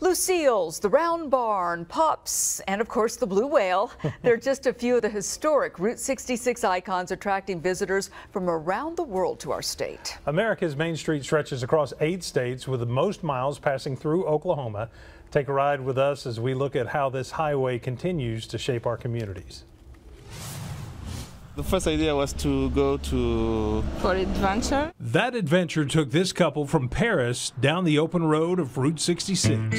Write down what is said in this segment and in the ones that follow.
Lucille's, the Round Barn, Pops, and of course the Blue Whale. They're just a few of the historic Route 66 icons attracting visitors from around the world to our state. America's Main Street stretches across 8 states with the most miles passing through Oklahoma. Take a ride with us as we look at how this highway continues to shape our communities. The first idea was to go for adventure. That adventure took this couple from Paris down the open road of Route 66.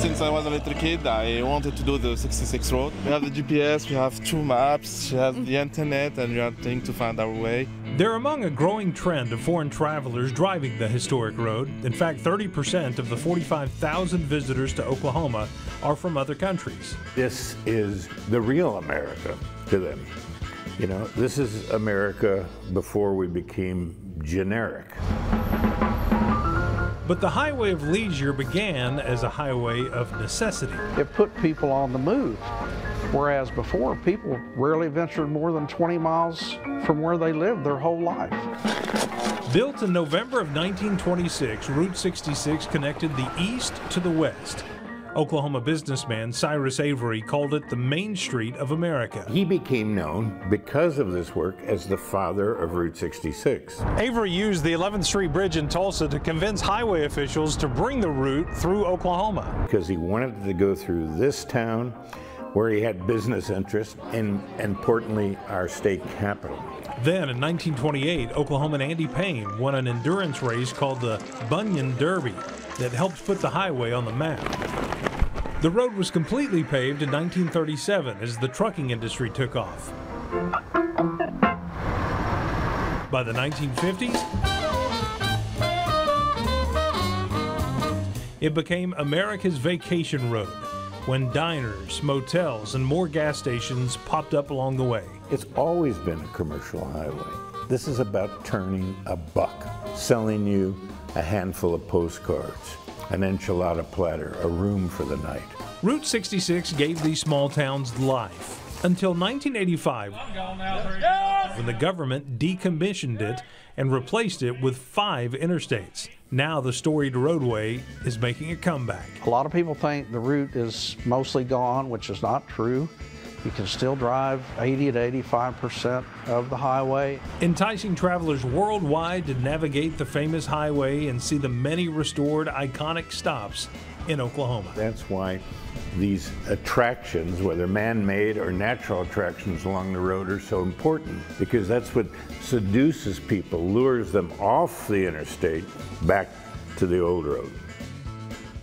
Since I was a little kid, I wanted to do the 66 road. We have the GPS, we have 2 maps, we have the internet, and we are trying to find our way. They're among a growing trend of foreign travelers driving the historic road. In fact, 30% of the 45,000 visitors to Oklahoma are from other countries. This is the real America to them. You know, this is America before we became generic. But the highway of leisure began as a highway of necessity. It put people on the move, whereas before people rarely ventured more than 20 miles from where they lived their whole life. Built in November of 1926, Route 66 connected the east to the west. Oklahoma businessman Cyrus Avery called it the Main Street of America. He became known because of this work as the father of Route 66. Avery used the 11th Street Bridge in Tulsa to convince highway officials to bring the route through Oklahoma. Because he wanted to go through this town where he had business interests and, importantly, our state capital. Then in 1928, Oklahoman Andy Payne won an endurance race called the Bunyan Derby that helped put the highway on the map. The road was completely paved in 1937 as the trucking industry took off. By the 1950s, it became America's vacation road when diners, motels, and more gas stations popped up along the way. It's always been a commercial highway. This is about turning a buck, selling you a handful of postcards, an enchilada platter, a room for the night. Route 66 gave these small towns life until 1985, when the government decommissioned it and replaced it with 5 interstates. Now the storied roadway is making a comeback. A lot of people think the route is mostly gone, which is not true. You can still drive 80 to 85% of the highway. Enticing travelers worldwide to navigate the famous highway and see the many restored iconic stops in Oklahoma. That's why these attractions, whether man-made or natural attractions along the road, are so important, because that's what seduces people, lures them off the interstate back to the old road.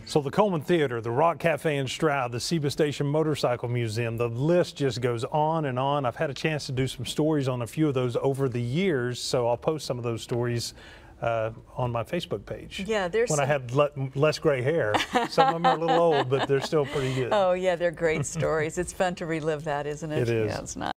So the Coleman Theater, the Rock Cafe in Stroud, the Seba Station Motorcycle Museum, the list just goes on and on. I've had a chance to do some stories on a few of those over the years, so I'll post some of those stories on my Facebook page. Yeah, there's when I had less gray hair. Some of them are a little old, but they're still pretty good. Oh yeah, they're great stories. It's fun to relive that, isn't it? It is. Yeah, it's nice.